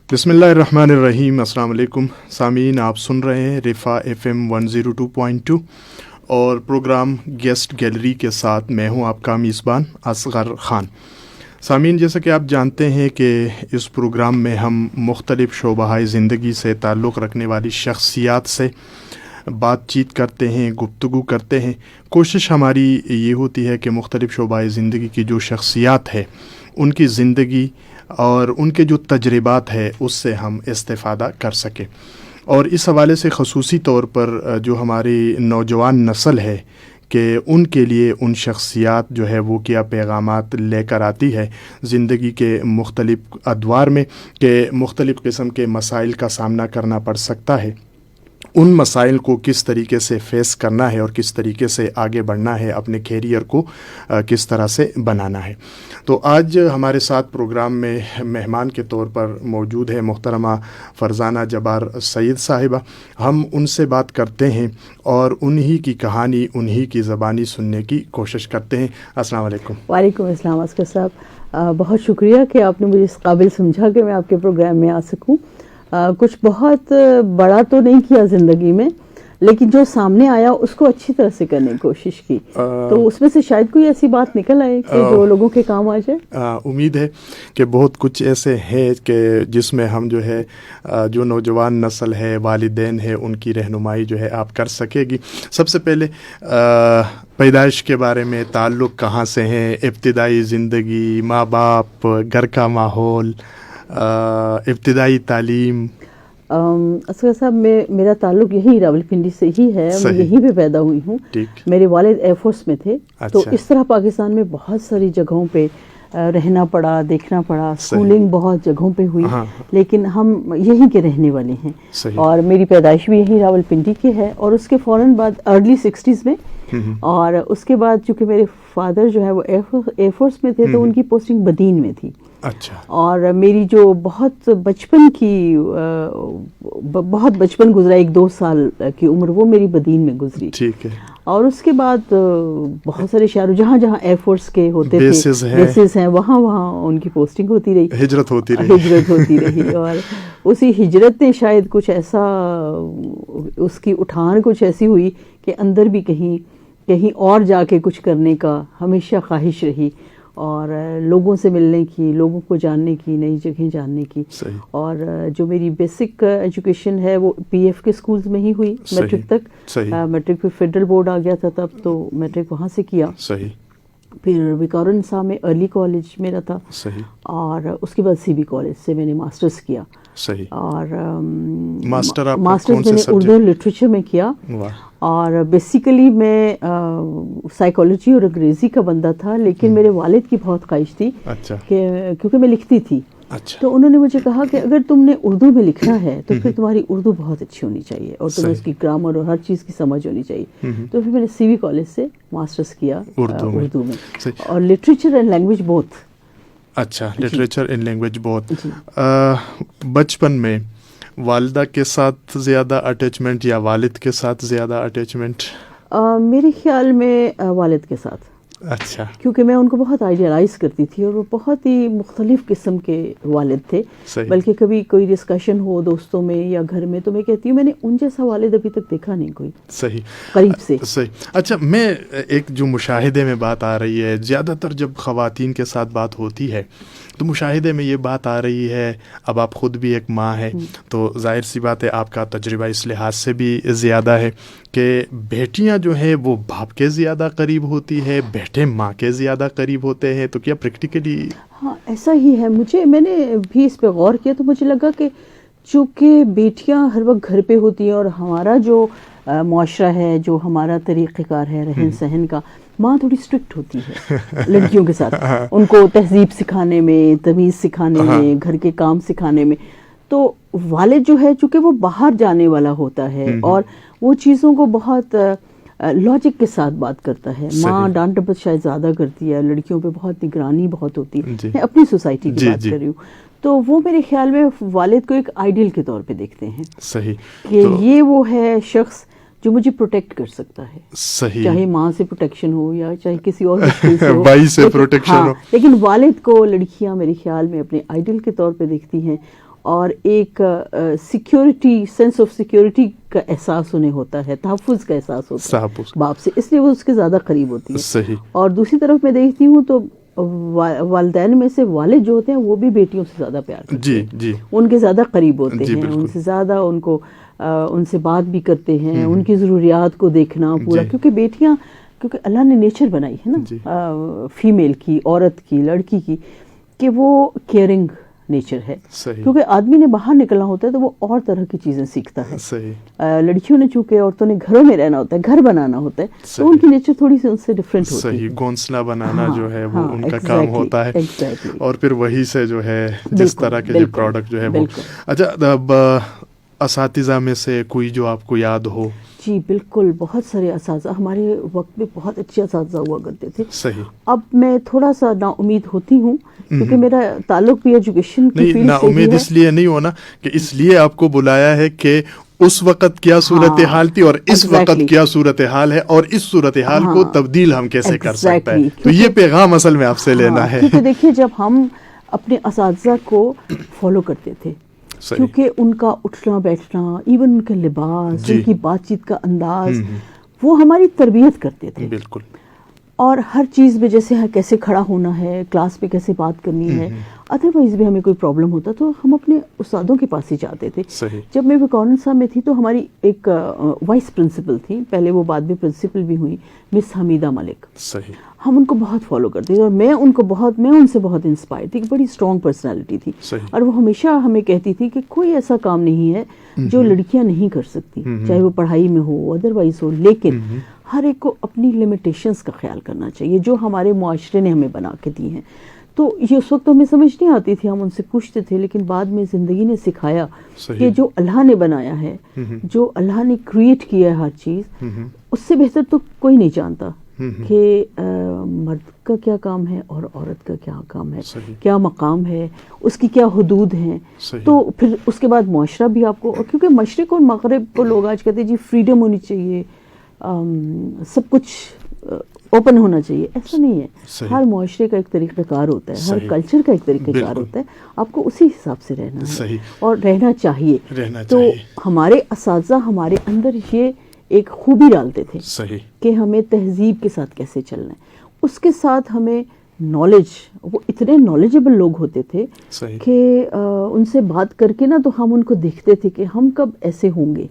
بسم اللہ الرحمن الرحیم۔ السلام علیکم سامعین، آپ سن رہے ہیں رفا FM 102.2 اور پروگرام گیسٹ گیلری کے ساتھ میں ہوں آپ کا میزبان اصغر خان۔ سامعین، جیسا کہ آپ جانتے ہیں کہ اس پروگرام میں ہم مختلف شعبہ زندگی سے تعلق رکھنے والی شخصیات سے بات چیت کرتے ہیں، گفتگو کرتے ہیں۔ کوشش ہماری یہ ہوتی ہے کہ مختلف شعبہ زندگی کی جو شخصیات ہے ان کی زندگی اور ان کے جو تجربات ہے اس سے ہم استفادہ کر سکیں، اور اس حوالے سے خصوصی طور پر جو ہماری نوجوان نسل ہے کہ ان کے لیے ان شخصیات جو ہے وہ کیا پیغامات لے کر آتی ہے زندگی کے مختلف ادوار میں، کہ مختلف قسم کے مسائل کا سامنا کرنا پڑ سکتا ہے، ان مسائل کو کس طریقے سے فیس کرنا ہے اور کس طریقے سے آگے بڑھنا ہے، اپنے کیریئر کو کس طرح سے بنانا ہے۔ تو آج ہمارے ساتھ پروگرام میں مہمان کے طور پر موجود ہے محترمہ فرزانہ جبار سعید صاحبہ۔ ہم ان سے بات کرتے ہیں اور انہی کی کہانی انہی کی زبانی سننے کی کوشش کرتے ہیں۔ السلام علیکم۔ وعلیکم السلام اصغر صاحب، بہت شکریہ کہ آپ نے مجھے اس قابل سمجھا کہ میں آپ کے پروگرام میں آ سکوں۔ کچھ بہت بڑا تو نہیں کیا زندگی میں، لیکن جو سامنے آیا اس کو اچھی طرح سے کرنے کی کوشش کی، تو اس میں سے شاید کوئی ایسی بات نکل آئے کہ جو لوگوں کے کام آ جائے۔ امید ہے کہ بہت کچھ ایسے ہیں کہ جس میں ہم جو ہے جو نوجوان نسل ہے، والدین ہے، ان کی رہنمائی جو ہے آپ کر سکے گی۔ سب سے پہلے پیدائش کے بارے میں، تعلق کہاں سے ہیں، ابتدائی زندگی، ماں باپ، گھر کا ماحول، ابتدائی تعلیم۔ اصغر صاحب، میرا تعلق یہی راولپنڈی سے ہی ہے، میں یہیں پہ پیدا ہوئی ہوں۔ میرے والد ایئر فورس میں تھے، تو اس طرح پاکستان میں بہت ساری جگہوں پہ رہنا پڑا، دیکھنا پڑا، اسکولنگ بہت جگہوں پہ ہوئی، لیکن ہم یہیں کے رہنے والے ہیں، اور میری پیدائش بھی یہیں راولپنڈی کی ہے، اور اس کے فوراً بعد ارلی 60s میں، اور اس کے بعد چونکہ میرے فادر جو ہے وہ ایئر فورس میں تھے تو ان کی پوسٹنگ بدین میں تھی۔ اچھا۔ اور میری جو بہت بچپن گزرا، 1-2 سال کی عمر وہ میری بدین میں گزری۔ ٹھیک ہے۔ اور اس کے بعد بہت سارے شہروں جہاں جہاں ایئر فورس کے ہوتے تھے بیسز ہیں، وہاں ان کی پوسٹنگ ہوتی رہی، ہجرت ہوتی رہی، اور اسی ہجرت نے شاید کچھ ایسا، اس کی اٹھان کچھ ایسی ہوئی کہ اندر بھی کہیں اور جا کے کچھ کرنے کا ہمیشہ خواہش رہی، اور لوگوں سے ملنے کی، لوگوں کو جاننے کی، نئی جگہیں جاننے کی۔ اور جو میری بیسک ایجوکیشن ہے وہ PF کے سکولز میں ہی ہوئی میٹرک تک۔ میٹرک پہ فیڈرل بورڈ آ گیا تھا تب، تو میٹرک وہاں سے کیا۔ پھر وقار النساء میں ارلی کالج میرا تھا، اور اس کے بعد CB کالج سے میں نے ماسٹرز کیا، اور ماسٹرز میں نے اردو لٹریچر میں کیا۔ اور بیسیکلی میں سائیکالوجی اور انگریزی کا بندہ تھا، لیکن میرے والد کی بہت خواہش تھی کہ کیونکہ میں لکھتی تھی، تو انہوں نے مجھے کہا کہ اگر تم نے اردو میں لکھنا ہے تو پھر تمہاری اردو بہت اچھی ہونی چاہیے، اور تمہیں اس کی گرامر اور ہر چیز کی سمجھ ہونی چاہیے۔ تو پھر میں نے CB کالج سے ماسٹرز کیا اردو میں، اور لٹریچر اینڈ لینگویج بوتھ۔ اچھا، لٹریچر اینڈ لینگویج بوتھ۔ بچپن میں والدہ کے ساتھ زیادہ اٹیچمنٹ یا والد کے ساتھ زیادہ اٹیچمنٹ؟ میرے خیال میں والد کے ساتھ۔ اچھا۔ کیونکہ میں ان کو بہت آئیڈیلائز کرتی تھی، اور وہ بہت ہی مختلف قسم کے والد تھے۔ بلکہ کبھی کوئی ڈسکشن ہو دوستوں میں یا گھر میں تو میں کہتی ہوں میں نے ان جیسا والد ابھی تک دیکھا نہیں کوئی قریب سے۔ اچھا، میں ایک جو مشاہدے میں بات آ رہی ہے، زیادہ تر جب خواتین کے ساتھ بات ہوتی ہے تو مشاہدے میں یہ بات آ رہی ہے، اب آپ خود بھی ایک ماں ہے تو ظاہر سی بات ہے آپ کا تجربہ اس لحاظ سے بھی زیادہ ہے کہ بیٹیاں جو ہیں وہ باپ کے زیادہ قریب ہوتی ہے، بیٹے ماں کے زیادہ قریب ہوتے ہیں، تو کیا پریکٹیکلی؟ ہاں، ایسا ہی ہے۔ میں نے بھی اس پہ غور کیا تو مجھے لگا کہ چونکہ بیٹیاں ہر وقت گھر پہ ہوتی ہیں، اور ہمارا جو معاشرہ ہے، جو ہمارا طریقہ کار ہے رہن سہن کا، ماں تھوڑی اسٹرکٹ ہوتی ہے لڑکیوں کے ساتھ، ان کو تہذیب سکھانے میں، تمیز سکھانے میں، گھر کے کام سکھانے میں۔ تو والد جو ہے چونکہ وہ باہر جانے والا ہوتا ہے، اور وہ چیزوں کو بہت لاجک کے ساتھ بات کرتا ہے۔ ماں ڈانٹ ڈپٹ شاید زیادہ کرتی ہے، لڑکیوں پہ بہت نگرانی بہت ہوتی ہے۔ میں اپنی سوسائٹی کی بات کر رہی ہوں، تو وہ میرے خیال میں والد کو ایک آئیڈیل کے طور پہ دیکھتے ہیں کہ یہ وہ ہے شخص جو مجھے پروٹیکٹ کر سکتا ہے، چاہے ماں سے پروٹیکشن ہو یا چاہے کسی اور مشکل سے ہو، بھائی سے پروٹیکشن ہو۔ لیکن والد کو لڑکیاں میرے خیال میں اپنے آئیڈل کے طور پہ دیکھتی ہیں، اور ایک سیکیورٹی, سینس آف سیکیورٹی کا احساس انہیں ہوتا ہے, تحفظ کا احساس ہوتا ہے باپ سے, اس لیے وہ اس کے زیادہ قریب ہوتی ہے. صحیح. اور دوسری طرف میں دیکھتی ہوں تو والدین میں سے والد جو ہوتے ہیں وہ بھی بیٹیوں سے زیادہ پیار کرتے ہیں, جی ان کے زیادہ قریب ہوتے ہیں, ان سے زیادہ ان کو ان سے بات بھی کرتے ہیں, ان کی ضروریات کو دیکھنا پورا, کیونکہ بیٹیاں, کیونکہ اللہ نے نیچر بنائی ہے نا فیمیل کی, عورت کی, لڑکی کی, کہ وہ کیئرنگ نیچر ہے. کیونکہ آدمی نے باہر نکلنا ہوتا ہے تو وہ اور طرح کی چیزیں سیکھتا ہے. لڑکیوں نے چونکہ عورتوں نے گھروں میں رہنا ہوتا ہے, گھر بنانا ہوتا ہے, تو ان کی نیچر تھوڑی سی ان سے ڈفرینٹ ہوتی ہے. صحیح, گھونسلہ بنانا جو ہے وہ ان کا کام ہوتا ہے, اور پھر وہی سے جو ہے جس طرح کے جو پروڈکٹ جو ہے وہ. اچھا, اساتذہ میں سے کوئی جو آپ کو یاد ہو؟ جی بالکل, بہت سارے اساتذہ ہمارے وقت میں بہت اچھے اساتذہ ہوا کرتے تھے. صحیح. اب میں تھوڑا سا نا امید ہوتی ہوں کیونکہ میرا تعلق بھی ایجوکیشن کی فیلڈ سے ہی ہے. نا امید اس لیے نہیں ہونا کہ اس لیے آپ کو بلایا ہے کہ اس وقت کیا صورتحال تھی اور اس وقت کیا صورتحال ہے, اور اس صورتحال کو تبدیل ہم کیسے کر سکتے ہیں. تو یہ پیغام اصل میں آپ سے لینا ہے. کیونکہ دیکھیے, جب ہم اپنے اساتذہ کو فالو کرتے تھے, کیونکہ ان کا اٹھنا بیٹھنا, ایون ان کے لباس, ان کی بات چیت کا انداز, وہ ہماری تربیت کرتے تھے. بالکل. اور ہر چیز میں جیسے کیسے کھڑا ہونا ہے, کلاس میں کیسے بات کرنی ہے, ادروائز بھی ہمیں کوئی پرابلم ہوتا تو ہم اپنے استادوں کے پاس ہی جاتے تھے. جب میں وکارنٹ صاحب میں تھی تو ہماری ایک وائس پرنسپل تھی, پہلے وہ بعد میں پرنسپل بھی ہوئی, مس حمیدہ ملک. ہم ان کو بہت فالو کرتے تھے, اور میں ان سے بہت انسپائر تھی, کہ بڑی اسٹرانگ پرسنالٹی تھی. اور وہ ہمیشہ ہمیں کہتی تھی کہ کوئی ایسا کام نہیں ہے جو لڑکیاں نہیں کر سکتی, چاہے وہ پڑھائی میں ہو, ادروائز ہو, لیکن ہر ایک کو اپنی لمیٹیشنز کا خیال کرنا چاہیے جو ہمارے معاشرے نے ہمیں بنا کے دی ہیں. تو یہ اس وقت ہمیں سمجھ نہیں آتی تھی, ہم ان سے پوچھتے تھے, لیکن بعد میں زندگی نے سکھایا کہ جو اللہ نے بنایا ہے, جو اللہ نے کریٹ کیا ہے ہر چیز, اس سے بہتر تو کوئی نہیں جانتا کہ مرد کا کیا کام ہے اور عورت کا کیا کام ہے, کیا مقام ہے, اس کی کیا حدود ہیں. تو پھر اس کے بعد معاشرہ بھی آپ کو, کیونکہ مشرق اور مغرب کو لوگ آج کہتے ہیں جی فریڈم ہونی چاہیے, سب کچھ اوپن ہونا چاہیے, ایسا نہیں ہے. ہر معاشرے کا ایک طریقہ کار ہوتا ہے, ہر کلچر کا ایک طریقہ کار ہوتا ہے, آپ کو اسی حساب سے رہنا ہے اور رہنا چاہیے. تو ہمارے اساتذہ ہمارے اندر یہ ایک خوبی ڈالتے تھے کہ ہمیں تہذیب کے ساتھ کیسے چلنا ہے, اس کے ساتھ ہمیں نالج, وہ اتنے نالجبل لوگ ہوتے تھے کہ ان سے بات کر کے نا تو ہم ان کو دیکھتے تھے کہ ہم کب ایسے ہوں گے,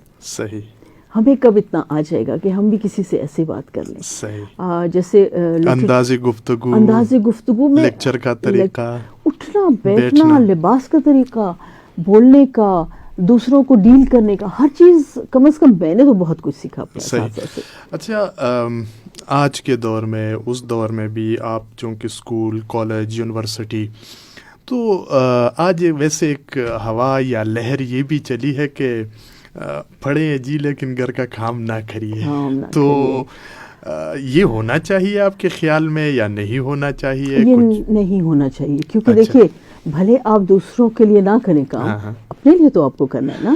ہمیں کب اتنا آ جائے گا کہ ہم بھی کسی سے ایسے بات کر لیں. جیسے انداز گفتگو میں لیکچر کا طریقہ, اٹھنا بیٹھنا, لباس کا طریقہ, بولنے کا, دوسروں کو ڈیل کرنے کا, ہر چیز کم از کم میں نے تو بہت کچھ سیکھا اپنے. اچھا, آج کے دور میں, اس دور میں بھی آپ چونکہ اسکول, کالج, یونیورسٹی, تو آج ویسے ایک ہوا یا لہر یہ بھی چلی ہے کہ پڑھیں جی لیکن گھر کا کام نہ کریے. تو یہ ہونا چاہیے آپ کے خیال میں یا نہیں ہونا چاہیے؟ یہ نہیں ہونا چاہیے, کیونکہ دیکھیے بھلے آپ دوسروں کے لیے نہ کریں کام, اپنے لیے تو آپ کو کرنا ہے نا,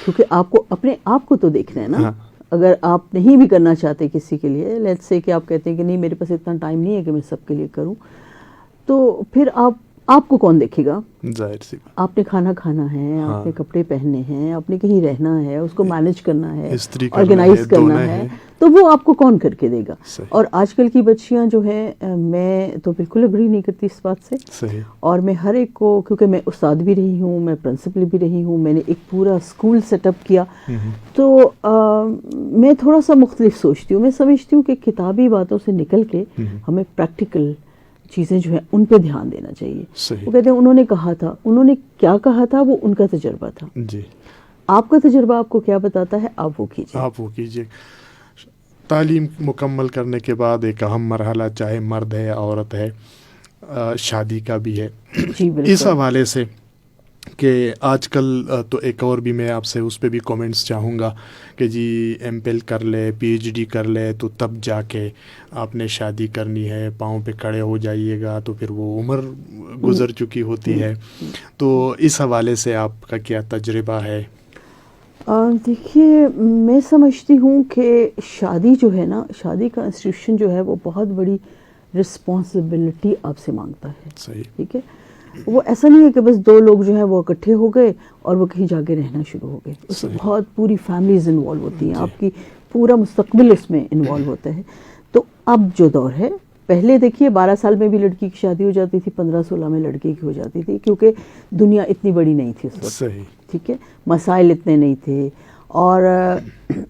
کیونکہ آپ کو اپنے آپ کو تو دیکھنا ہے نا. اگر آپ نہیں بھی کرنا چاہتے کسی کے لیے, لیٹس سے کہ آپ کہتے ہیں کہ نہیں میرے پاس اتنا ٹائم نہیں ہے کہ میں سب کے لیے کروں, تو پھر آپ کو کون دیکھے گا؟ ظاہر سی بات. آپ نے کھانا کھانا ہے, آپ نے کپڑے پہننے ہیں, آپ نے کہیں رہنا ہے, اس کو مینیج کرنا ہے, آرگنائز کرنا ہے, تو وہ آپ کو کون کر کے دے گا؟ اور آج کل کی بچیاں جو ہیں, میں تو بالکل اگری نہیں کرتی اس بات سے. اور میں ہر ایک کو, کیونکہ میں استاد بھی رہی ہوں, میں پرنسپل بھی رہی ہوں, میں نے ایک پورا اسکول سیٹ اپ کیا, تو میں تھوڑا سا مختلف سوچتی ہوں. میں سمجھتی ہوں کہ کتابی باتوں سے نکل کے ہمیں پریکٹیکل چیزیں جو ہیں ان پہ دھیان دینا چاہیے. وہ کہتے ہیں انہوں نے کہا تھا, انہوں نے کیا کہا تھا, وہ ان کا تجربہ تھا. آپ کا تجربہ آپ کو کیا بتاتا ہے, آپ وہ کیجیے. تعلیم مکمل کرنے کے بعد ایک اہم مرحلہ, چاہے مرد ہے عورت ہے, شادی کا بھی ہے. اس حوالے سے کہ آج کل تو ایک اور بھی میں آپ سے اس پہ بھی کومنٹس چاہوں گا کہ جی ایم پل کر لے, پی ایچ ڈی کر لے, تو تب جا کے آپ نے شادی کرنی ہے, پاؤں پہ کھڑے ہو جائیے گا, تو پھر وہ عمر گزر چکی ہوتی ہے. تو اس حوالے سے آپ کا کیا تجربہ ہے؟ دیکھیے, میں سمجھتی ہوں کہ شادی جو ہے نا, شادی کا انسٹیٹیوشن جو ہے وہ بہت بڑی رسپانسبلٹی آپ سے مانگتا ہے. صحیح. ٹھیک ہے, وہ ایسا نہیں ہے کہ بس دو لوگ جو ہیں وہ اکٹھے ہو گئے اور وہ کہیں جا کے رہنا شروع ہو گئے. اس میں بہت پوری فیملیز انوالو ہوتی ہیں, آپ کی پورا مستقبل اس میں انوالو ہوتا ہے. تو اب جو دور ہے, پہلے دیکھیے 12 سال میں بھی لڑکی کی شادی ہو جاتی تھی, 15-16 میں لڑکے کی ہو جاتی تھی, کیونکہ دنیا اتنی بڑی نہیں تھی اس وقت. ٹھیک ہے, مسائل اتنے نہیں تھے, اور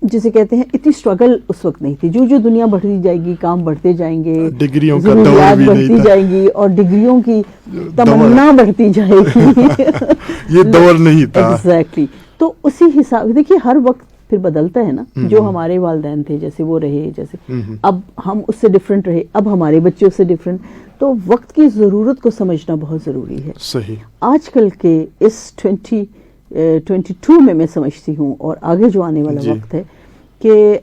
جسے کہتے ہیں اتنی اسٹرگل اس وقت نہیں تھی. جو دنیا بڑھتی جائے گی, کام بڑھتے جائیں گے, ضروریات بڑھتی جائیں گی, اور ڈگریوں کی تمنا بڑھتی جائے گی. یہ دور نہیں تھا. ایگزیکٹلی. تو اسی حساب دیکھیے ہر وقت پھر بدلتا ہے نا. جو ہمارے والدین تھے جیسے وہ رہے, جیسے اب ہم اس سے ڈفرینٹ رہے, اب ہمارے بچے اس سے ڈفرینٹ. تو وقت کی ضرورت کو سمجھنا بہت ضروری ہے. صحیح. آج کل کے اس 2022 میں سمجھتی ہوں, اور آگے جو آنے والا وقت ہے, کہ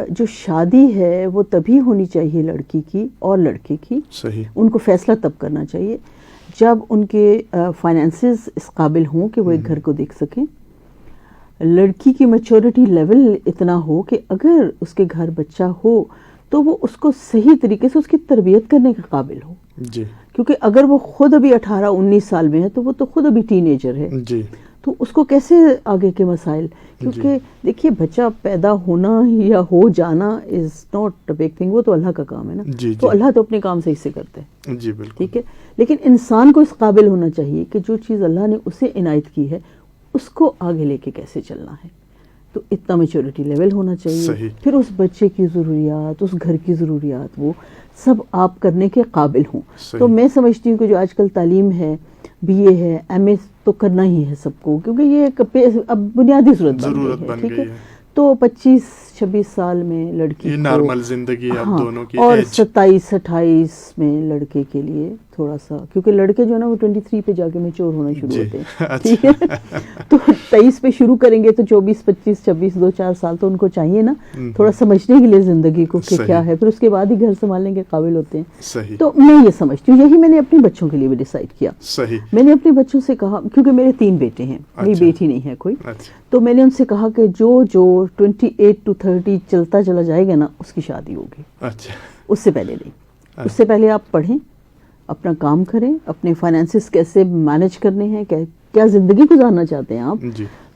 جو شادی ہے وہ تبھی ہونی چاہیے لڑکی کی اور لڑکے کی. صحیح. ان کو فیصلہ تب کرنا چاہیے جب ان کے فائنینسز اس قابل ہوں کہ وہ ایک گھر کو دیکھ سکیں. لڑکی کی میچورٹی لیول اتنا ہو کہ اگر اس کے گھر بچہ ہو تو وہ اس کو صحیح طریقے سے اس کی تربیت کرنے کے قابل ہو. جی. کیونکہ اگر وہ خود ابھی 18-19 سال میں ہے تو وہ تو خود ابھی ٹین ایجر ہے. جی. تو اس کو کیسے آگے کے مسائل, کیونکہ دیکھیے بچہ پیدا ہونا یا ہو جانا is not a big thing, وہ تو اللہ کا کام ہے نا. تو اللہ تو اپنے کام صحیح سے کرتے ہیں. جی بالکل. ٹھیک ہے, لیکن انسان کو اس قابل ہونا چاہیے کہ جو چیز اللہ نے اسے عنایت کی ہے اس کو آگے لے کے کیسے چلنا ہے. تو اتنا میچورٹی لیول ہونا چاہیے. پھر اس بچے کی ضروریات, اس گھر کی ضروریات, وہ سب آپ کرنے کے قابل ہوں. تو میں سمجھتی ہوں کہ جو آج کل تعلیم ہے, BA ہے, MA تو کرنا ہی ہے سب کو, کیونکہ یہ اب بنیادی ضرورت بن گئی ہے. ٹھیک ہے, تو 25-26 سال میں لڑکی نارمل زندگی اب دونوں کی, اور 27-28 میں لڑکے کے لیے تھوڑا سا, کیونکہ لڑکے جو ہے نا وہ 23 پہ جا کے میچور ہونا شروع ہوتے ہیں. ٹھیک ہے, تو 23 پہ شروع کریں گے تو 24-25-26 2-4 سال تو ان کو چاہیے نا تھوڑا سمجھنے کے لیے زندگی کو کہ کیا ہے, پھر اس کے بعد ہی گھر سنبھالنے کے قابل ہوتے ہیں. تو میں یہ سمجھتی ہوں, یہی میں نے اپنے بچوں کے لیے بھی ڈیسائیڈ کیا. میں نے اپنے بچوں سے کہا, کیونکہ میرے 3 بیٹے ہیں, میری بیٹی نہیں ہے کوئی, تو میں نے ان سے کہا کہ جو 28-30 چلتا چلا جائے گا نا اس کی شادی ہوگی. اس سے پہلے نہیں. اس سے پہلے آپ پڑھیں, اپنا کام کریں, اپنے فائنینسز کیسے مینج کرنے ہیں, کیا زندگی گزارنا چاہتے ہیں آپ,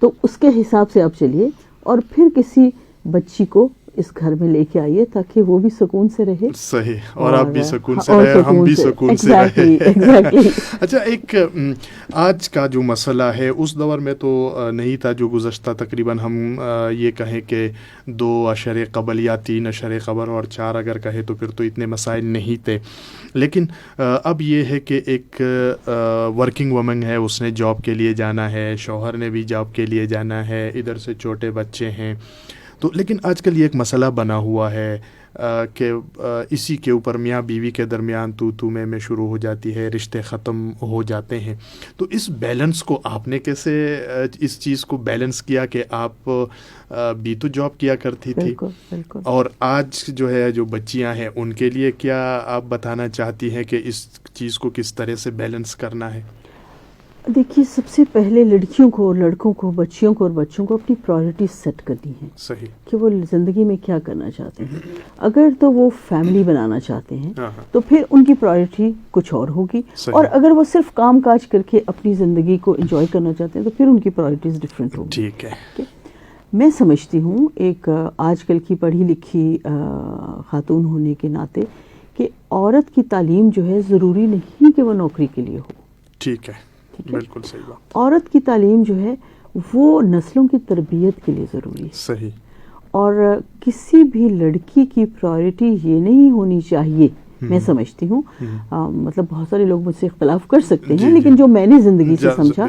تو اس کے حساب سے آپ چلیے, اور پھر کسی بچی کو اس گھر میں لے کے آئیے تاکہ وہ بھی سکون سے رہے. صحیح. اور آپ بھی سکون سے رہے, ہم بھی سکون سے رہے. اچھا, ایک آج کا جو مسئلہ ہے اس دور میں تو نہیں تھا, جو گزشتہ تقریباً ہم یہ کہیں کہ 2 اشرے قبل یا 3 اشرے قبل اور 4 اگر کہے تو پھر تو اتنے مسائل نہیں تھے. لیکن اب یہ ہے کہ ایک ورکنگ وومن ہے, اس نے جاب کے لیے جانا ہے, شوہر نے بھی جاب کے لیے جانا ہے, ادھر سے چھوٹے بچے ہیں. تو لیکن آج کل یہ ایک مسئلہ بنا ہوا ہے کہ اسی کے اوپر میاں بیوی کے درمیان تو میں شروع ہو جاتی ہے, رشتے ختم ہو جاتے ہیں. تو اس بیلنس کو آپ نے کیسے اس چیز کو بیلنس کیا کہ آپ بھی تو جاب کیا کرتی تھی, اور آج جو ہے جو بچیاں ہیں ان کے لیے کیا آپ بتانا چاہتی ہیں کہ اس چیز کو کس طرح سے بیلنس کرنا ہے؟ دیکھیے, سب سے پہلے لڑکیوں کو, لڑکوں کو, بچیوں کو اور بچوں کو اپنی پرائرٹی سیٹ کرنی ہے. صحیح. کہ وہ زندگی میں کیا کرنا چاہتے ہیں. اگر تو وہ فیملی بنانا چاہتے ہیں تو پھر ان کی پرائرٹی کچھ اور ہوگی, اور اگر وہ صرف کام کاج کر کے اپنی زندگی کو انجوائے کرنا چاہتے ہیں تو پھر ان کی پرائرٹیز ڈفرینٹ ہوگی. ٹھیک ہے. میں سمجھتی ہوں ایک آج کل کی پڑھی لکھی خاتون ہونے کے ناطے کہ عورت کی تعلیم جو ہے ضروری نہیں کہ وہ نوکری کے لیے ہو. ٹھیک ہے, بالکل صحیح بات. عورت کی تعلیم جو ہے وہ نسلوں کی تربیت کے لیے ضروری ہے. صحیح. اور کسی بھی لڑکی کی پرائرٹی یہ نہیں ہونی چاہیے, میں سمجھتی ہوں, مطلب بہت سارے لوگ مجھ سے اختلاف کر سکتے ہیں, لیکن جو میں نے زندگی سے سمجھا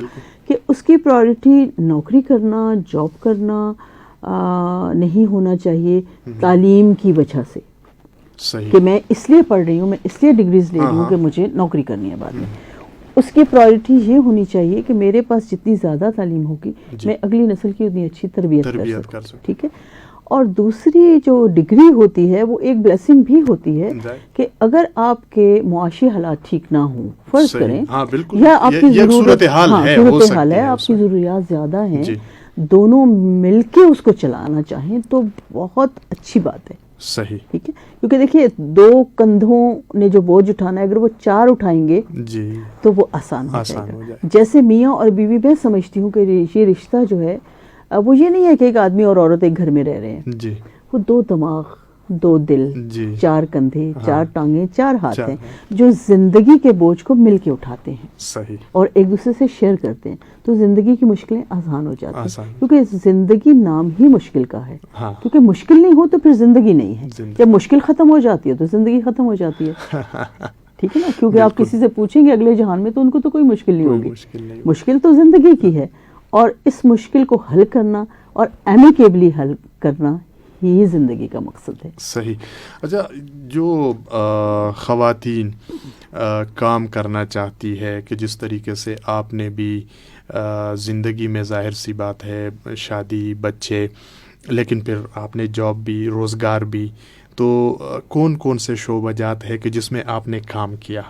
کہ اس کی پرائرٹی نوکری کرنا, جاب کرنا نہیں ہونا چاہیے تعلیم کی وجہ سے. کہ میں اس لیے پڑھ رہی ہوں, میں اس لیے ڈگریز لے رہی ہوں کہ مجھے نوکری کرنی ہے بعد میں. اس کی پرائرٹی یہ ہونی چاہیے کہ میرے پاس جتنی زیادہ تعلیم ہوگی میں اگلی نسل کی اتنی اچھی تربیت کر سکوں. ٹھیک ہے. اور دوسری جو ڈگری ہوتی ہے وہ ایک بلیسنگ بھی ہوتی ہے کہ اگر آپ کے معاشی حالات ٹھیک نہ ہوں, فرض کریں, یا آپ کی صورت حال ہے, آپ کی ضروریات زیادہ ہیں, دونوں مل کے اس کو چلانا چاہیں تو بہت اچھی بات ہے. صحیح. ٹھیک ہے, کیونکہ دیکھیے 2 کندھوں نے جو بوجھ اٹھانا ہے اگر وہ 4 اٹھائیں گے جی تو وہ آسان ہو جائے گا. جیسے میاں اور بیوی میں سمجھتی ہوں کہ یہ رشتہ جو ہے وہ یہ نہیں ہے کہ ایک آدمی اور عورت ایک گھر میں رہ رہے ہیں جی, وہ 2 دماغ 2 دل 4 کندھے 4 ٹانگیں 4 ہاتھ ہیں جو زندگی کے بوجھ کو مل کے اٹھاتے ہیں. صحیح. اور ایک دوسرے سے شیئر کرتے ہیں تو زندگی کی مشکلیں آسان ہو جاتی ہیں, کیونکہ زندگی نام ہی مشکل کا ہے. کیونکہ مشکل نہیں ہو تو پھر زندگی نہیں ہے, جب مشکل ختم ہو جاتی ہے تو زندگی ختم ہو جاتی ہے. ٹھیک ہے نا, کیونکہ آپ کسی سے پوچھیں گے اگلے جہان میں تو ان کو تو کوئی مشکل نہیں ہوگی. مشکل تو زندگی کی ہے, اور اس مشکل کو حل کرنا اور ایمیکیبلی حل کرنا یہی زندگی کا مقصد ہے. صحیح. اچھا, جو خواتین کام کرنا چاہتی ہے کہ جس طریقے سے آپ نے بھی زندگی میں ظاہر سی بات ہے شادی بچے, لیکن پھر آپ نے جاب بھی روزگار بھی, تو کون کون سے شعبہ جات ہے کہ جس میں آپ نے کام کیا؟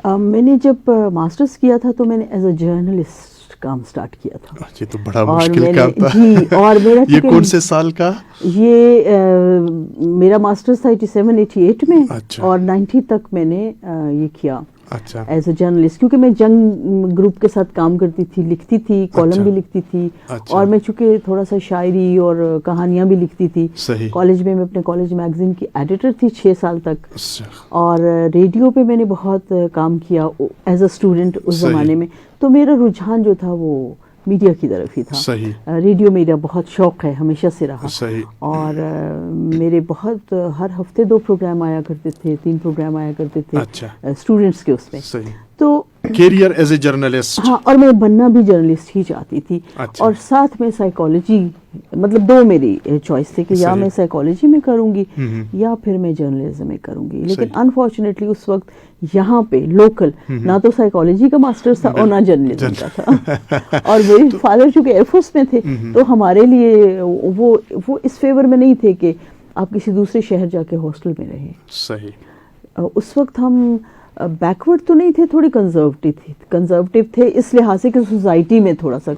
میں نے جب ماسٹرز کیا تھا تو میں نے ایز اے جرنلسٹ کام سٹارٹ کیا تھا. یہ تو بڑا مشکل کام تھا. جی, اور میرا یہ کون سے سال کا؟ یہ میرا ماسٹرز تھا 87-88 میں, اور 90 تک میں نے یہ کیا ایز اے جرنلسٹ, کیونکہ میں جنگ گروپ کے ساتھ کام کرتی تھی, لکھتی تھی, کالم بھی لکھتی تھی, اور میں چونکہ تھوڑا سا شاعری اور کہانیاں بھی لکھتی تھی. کالج میں اپنے کالج میگزین کی ایڈیٹر تھی 6 سال تک, اور ریڈیو پہ میں نے بہت کام کیا ایز اے اسٹوڈنٹ اس زمانے میں. تو میرا رجحان جو تھا وہ میڈیا کی طرف ہی تھا. ریڈیو میرا بہت شوق ہے, ہمیشہ سے رہا. اور میرے بہت ہر ہفتے 2 پروگرام آیا کرتے تھے, 3 پروگرام آیا کرتے تھے اسٹوڈنٹس کے اس میں. تو کیریئر ایز اے جرنلسٹ. ہاں, اور میں بننا بھی جرنلسٹ ہی چاہتی تھی. اور ساتھ میں سائیکالوجی, مطلب 2 میری چوائس تھے کہ یا میں سائیکالوجی میں کروں گی یا پھر میں جرنلزم میں کروں گی. لیکن انفارچونیٹلی اس وقت یہاں پہ لوکل نہ تو سائیکالوجی کا ماسٹرز تھا اور نہ جرنلزم کا تھا. اور میرے فادر چونکہ ایئر فورس میں تھے تو ہمارے لیے وہ اس فیور میں نہیں تھے کہ آپ کسی دوسرے شہر جا کے ہاسٹل میں رہیں. صحیح. اس وقت ہم بیکورڈ تو نہیں تھے, تھوڑی کنزرویٹو تھے اس لحاظ سے کہ سوسائٹی میں تھوڑا سا,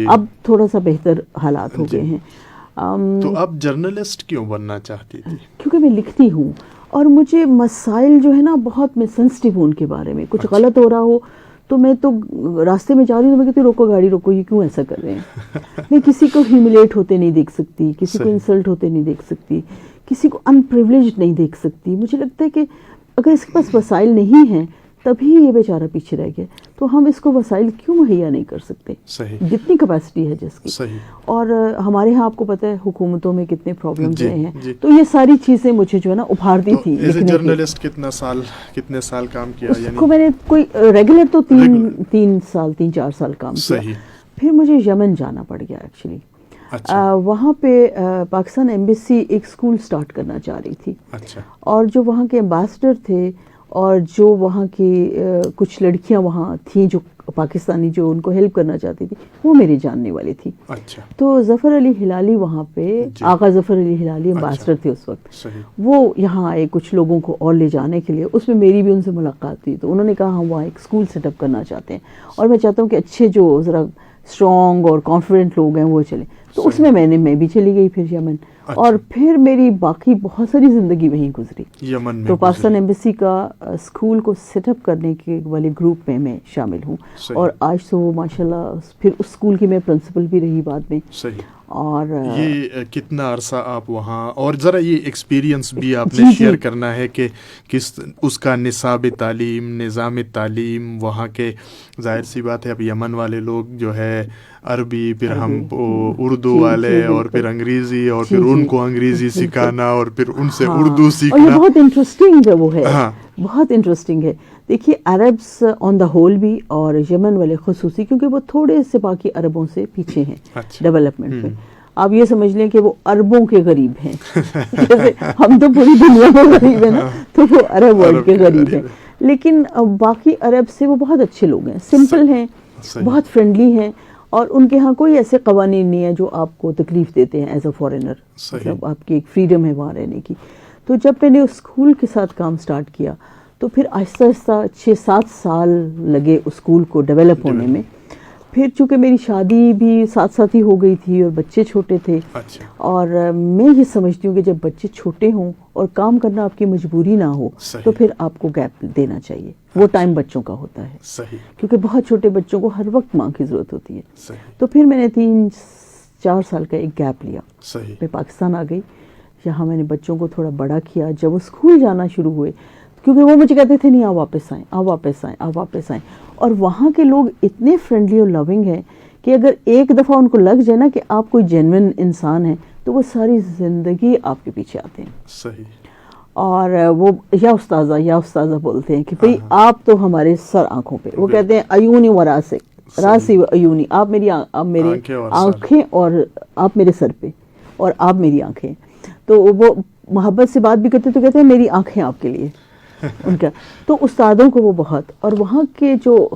اب تھوڑا سا بہتر حالات ہو گئے ہیں. تو آپ جرنلسٹ کیوں بننا چاہتی تھی؟ کیونکہ میں لکھتی ہوں اور مجھے مسائل جو ہے نا بہت میں سینسٹیو ہوں ان کے بارے میں. کچھ غلط ہو رہا ہو تو میں تو راستے میں جا رہی ہوں تو میں کہتی ہوں روکو گاڑی روکو, یہ کیوں ایسا کر رہے ہیں. میں کسی کو ہیوملیٹ ہوتے نہیں دیکھ سکتی, کسی کو انسلٹ ہوتے نہیں دیکھ سکتی, کسی کو ان پریولیجڈ نہیں دیکھ سکتی. مجھے لگتا ہے کہ اگر اس کے پاس وسائل نہیں ہیں تبھی یہ بیچارہ پیچھے رہ گیا, تو ہم اس کو وسائل کیوں مہیا نہیں کر سکتے جتنی کیپیسٹی ہے جس کی. اور ہمارے ہاں آپ کو پتہ ہے حکومتوں میں کتنے پرابلمز رہے ہیں, تو یہ ساری چیزیں مجھے جو ہے نا ابھارتی تھی. ایز اے جرنلسٹ کتنے سال کام کیا؟ اس کو میں نے کوئی ریگولر تو 3-4 سال کام کیا. پھر مجھے یمن جانا پڑ گیا ایکچولی. وہاں پہ پاکستان ایمبیسی ایک اسکول سٹارٹ کرنا چاہ رہی تھی, اور جو وہاں کے ایمبیسڈر تھے اور جو وہاں کی کچھ لڑکیاں وہاں تھیں جو پاکستانی جو ان کو ہیلپ کرنا چاہتی تھی وہ میری جاننے والی تھی. تو ظفر علی ہلالی وہاں پہ, آغا ظفر علی ہلالی ایمبیسڈر تھے اس وقت, وہ یہاں آئے کچھ لوگوں کو اور لے جانے کے لیے. اس میں میری بھی ان سے ملاقات تھی, تو انہوں نے کہا ہم وہاں ایک اسکول سیٹ اپ کرنا چاہتے ہیں اور میں چاہتا ہوں کہ اچھے جو ذرا اسٹرانگ اور کانفیڈنٹ لوگ ہیں وہ چلیں. تو اس میں میں بھی چلی گئی پھر یمن, اور پھر میری باقی بہت ساری زندگی وہیں گزری یمن میں. تو پاکستان ایمبیسی کا اسکول کو سیٹ اپ کرنے کے والے گروپ میں شامل ہوں, اور آج تو وہ ماشاءاللہ پھر اس اسکول کی میں پرنسپل بھی رہی بعد میں. اور یہ کتنا عرصہ آپ وہاں, اور ذرا یہ ایکسپیرینس بھی آپ نے شیئر کرنا ہے کہ کس اس کا نصاب تعلیم, نظام تعلیم وہاں کے, ظاہر سی بات ہے اب یمن والے لوگ جو ہے عربی, پھر ہم اردو والے, اور پھر انگریزی, اور پھر ان کو انگریزی سکھانا, اور پھر ان سے اردو سیکھنا. اور یہ بہت انٹرسٹنگ وہ ہے, بہت انٹرسٹنگ ہے. دیکھیے عربس آن دا ہول بھی اور یمن والے خصوصی, کیونکہ وہ تھوڑے سے باقی عربوں سے پیچھے ہیں ڈیولپمنٹ میں. آپ یہ سمجھ لیں کہ وہ عربوں کے غریب ہیں, جیسے ہم تو پوری دنیا میں غریب ہیں نا, تو وہ عرب ورلڈ کے غریب ہیں. لیکن باقی عرب سے وہ بہت اچھے لوگ ہیں, سمپل ہیں, بہت فرینڈلی ہیں, اور ان کے ہاں کوئی ایسے قوانین نہیں ہیں جو آپ کو تکلیف دیتے ہیں ایز اے فارینر. مطلب آپ کی ایک فریڈم ہے وہاں رہنے کی. تو جب میں نے اس اسکول کے ساتھ کام سٹارٹ کیا تو پھر آہستہ آہستہ 6-7 سال لگے اس اسکول کو ڈیولپ ہونے میں. پھر چونکہ میری شادی بھی ساتھ ساتھ ہی ہو گئی تھی اور بچے چھوٹے تھے, اور میں یہ سمجھتی ہوں کہ جب بچے چھوٹے ہوں اور کام کرنا آپ کی مجبوری نہ ہو تو پھر آپ کو گیپ دینا چاہیے. وہ ٹائم بچوں کا ہوتا ہے, کیونکہ بہت چھوٹے بچوں کو ہر وقت ماں کی ضرورت ہوتی ہے. تو پھر میں نے 3-4 سال کا ایک گیپ لیا. میں پاکستان آ گئی, یہاں میں نے بچوں کو تھوڑا بڑا کیا. جب وہ اسکول جانا شروع ہوئے, کیونکہ وہ مجھے کہتے تھے نہیں آپ واپس آئیں, آپ واپس آئیں, آپ واپس آئیں. اور وہاں کے لوگ اتنے فرینڈلی اور لونگ ہیں کہ اگر ایک دفعہ ان کو لگ جائے نا کہ آپ کوئی جینوئن انسان ہیں تو وہ ساری زندگی آپ کے پیچھے آتے ہیں. صحیح. اور وہ یا استاذہ بولتے ہیں کہ بھئی آپ تو ہمارے سر آنکھوں پہ. وہ کہتے ہیں عیونی و راسی و عیونی, آپ میری آنکھیں اور آپ میرے سر پہ اور آپ میری آنکھیں. تو وہ محبت سے بات بھی کرتے تو کہتے ہیں میری آنکھیں آپ کے لیے ان کا. تو استادوں کو وہ بہت, اور وہاں کے جو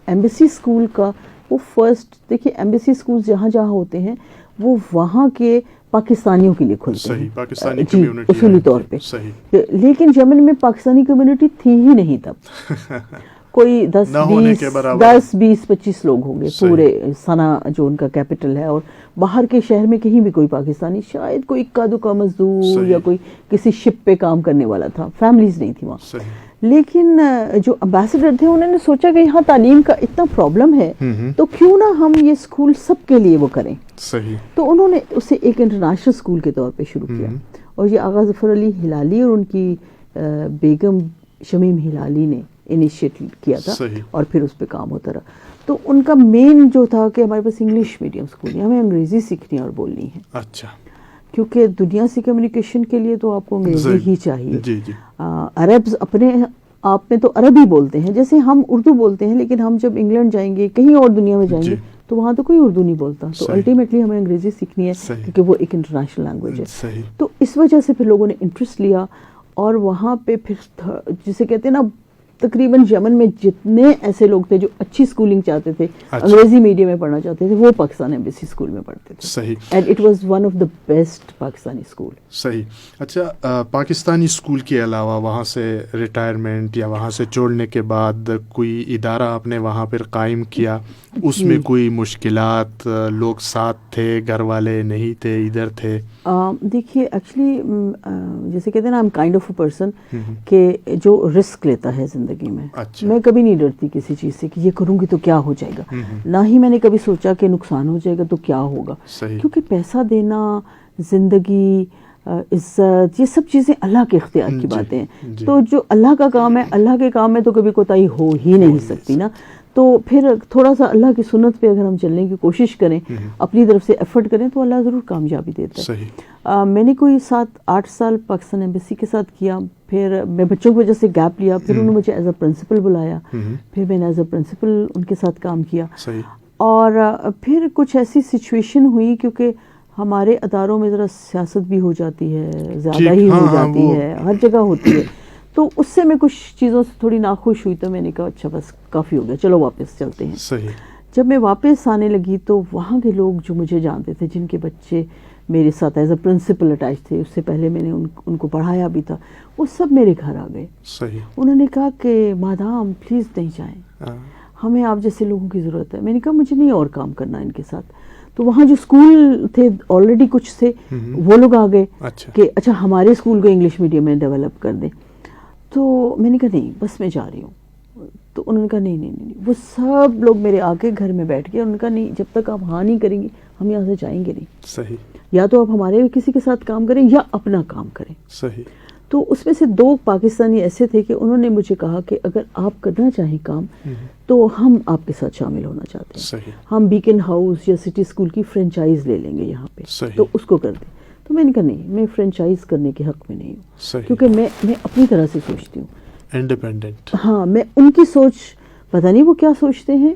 ایمبیسی اسکول کا وہ فرسٹ, دیکھیے ایمبیسی اسکول جہاں جہاں ہوتے ہیں وہ وہاں کے پاکستانیوں کے لیے کھلتے ہیں, پاکستانی جی اصولی طور پہ. لیکن یمن میں پاکستانی کمیونٹی تھی ہی نہیں تب. کوئی 10-20-25 لوگ ہوں گے پورے سنا جو ان کا کیپٹل ہے, اور باہر کے شہر میں کہیں بھی کوئی پاکستانی, شاید کوئی اکا دکا مزدور یا کوئی کسی شپ پہ کام کرنے والا تھا, فیملیز نہیں تھی وہاں. لیکن جو امبیسڈر تھے انہوں نے سوچا کہ یہاں تعلیم کا اتنا پرابلم ہے تو کیوں نہ ہم یہ اسکول سب کے لیے وہ کریں. تو انہوں نے اسے ایک انٹرنیشنل اسکول کے طور پہ شروع کیا, اور یہ آغا ظفر علی ہلالی اور ان کی بیگم شمیم ہلالی نے انیشیٹ کیا تھا, اور پھر اس پہ کام ہوتا رہا. تو ان کا مین جو تھا کہ ہمارے پاس انگلش میڈیم اسکول ہے, ہمیں انگریزی سیکھنی اور بولنی ہے. اچھا. کیونکہ دنیا سے کمیونیکیشن کے لیے تو آپ کو انگریزی ہی چاہیے. عربز اپنے آپ میں تو عربی بولتے ہیں, جیسے ہم اردو بولتے ہیں, لیکن ہم جب انگلینڈ جائیں گے, کہیں اور دنیا میں جائیں گے تو وہاں تو کوئی اردو نہیں بولتا. تو الٹیمیٹلی ہمیں انگریزی سیکھنی ہے کیونکہ وہ ایک انٹرنیشنل لینگویج ہے. تو اس وجہ سے پھر لوگوں نے انٹرسٹ لیا, اور وہاں پہ پھر جسے کہتے ہیں نا تقریباً یمن میں جتنے ایسے لوگ تھے جو اچھی اسکولنگ چاہتے تھے, انگریزی میڈیم میں پڑھنا چاہتے تھے, وہ پاکستان ایمبیسی اسکول میں پڑھتے تھے. صحیح. And it was one of the best Pakistani school. صحیح. اچھا, پاکستانی اسکول کے علاوہ وہاں سے ریٹائرمنٹ یا وہاں سے چھوڑنے کے بعد کوئی ادارہ آپ نے وہاں پر قائم کیا, اس میں کوئی مشکلات, لوگ ساتھ تھے, گھر والے نہیں تھے, ادھر تھے؟ دیکھیے ایکچولی جیسے کہتے ہیں نا, I am kind of a person کہ جو رسک لیتا ہے زندگی میں. میں کبھی نہیں ڈرتی کسی چیز سے کہ یہ کروں گی تو کیا ہو جائے گا, نہ ہی میں نے کبھی سوچا کہ نقصان ہو جائے گا تو کیا ہوگا. کیونکہ پیسہ دینا, زندگی, عزت, یہ سب چیزیں اللہ کے اختیار کی باتیں ہیں. تو جو اللہ کا کام ہے, اللہ کے کام میں تو کبھی کوتاہی ہو ہی نہیں سکتی نا. تو پھر تھوڑا سا اللہ کی سنت پہ اگر ہم چلنے کی کوشش کریں, اپنی طرف سے ایفرٹ کریں, تو اللہ ضرور کامیابی دیتا ہے. میں نے کوئی 7-8 سال پاکستان ایمبیسی کے ساتھ کیا. پھر میں بچوں کی وجہ سے گیپ لیا, پھر انہوں نے مجھے ایز اے پرنسپل بلایا, پھر میں نے ایز اے پرنسپل ان کے ساتھ کام کیا. اور پھر کچھ ایسی سچویشن ہوئی, کیونکہ ہمارے اداروں میں ذرا سیاست بھی ہو جاتی ہے, زیادہ ہی ہو جاتی ہے, ہر جگہ ہوتی ہے. تو اس سے میں کچھ چیزوں سے تھوڑی ناخوش ہوئی, تو میں نے کہا اچھا بس کافی ہو گیا, چلو واپس چلتے ہیں. صحیح. جب میں واپس آنے لگی تو وہاں کے لوگ جو مجھے جانتے تھے, جن کے بچے میرے ساتھ ایز اے پرنسپل اٹیچ تھے, اس سے پہلے میں نے ان کو پڑھایا بھی تھا, وہ سب میرے گھر آ گئے. صحیح. انہوں نے کہا کہ مادام پلیز نہیں جائیں, ہمیں آپ جیسے لوگوں کی ضرورت ہے. میں نے کہا مجھے نہیں اور کام کرنا ان کے ساتھ. تو وہاں جو اسکول تھے آلریڈی کچھ تھے, وہ لوگ آ گئے کہ اچھا ہمارے اسکول کو انگلش میڈیم میں ڈیولپ کر دیں. تو میں نے کہا نہیں, بس میں جا رہی ہوں. تو انہوں نے کہا نہیں. وہ سب لوگ میرے آ کے گھر میں بیٹھ گئے. انہوں نے کہا نہیں, جب تک آپ ہاں نہیں کریں گی ہم یہاں سے جائیں گے نہیں. صحیح. یا تو آپ ہمارے کسی کے ساتھ کام کریں یا اپنا کام کریں. صحیح. تو اس میں سے 2 پاکستانی ایسے تھے کہ انہوں نے مجھے کہا کہ اگر آپ کرنا چاہیں کام تو ہم آپ کے ساتھ شامل ہونا چاہتے ہیں. صحیح. ہم بیکن ہاؤس یا سٹی اسکول کی فرینچائز لے لیں گے یہاں پہ. صحیح. تو اس کو کر دیں. تو میں نے کہا نہیں, میں فرینچائز کرنے کے حق میں نہیں ہوں. صحیح. کیونکہ میں اپنی طرح سے سوچتی ہوں, انڈیپینڈنٹ. ہاں, میں ان کی سوچ پتہ نہیں وہ کیا سوچتے ہیں,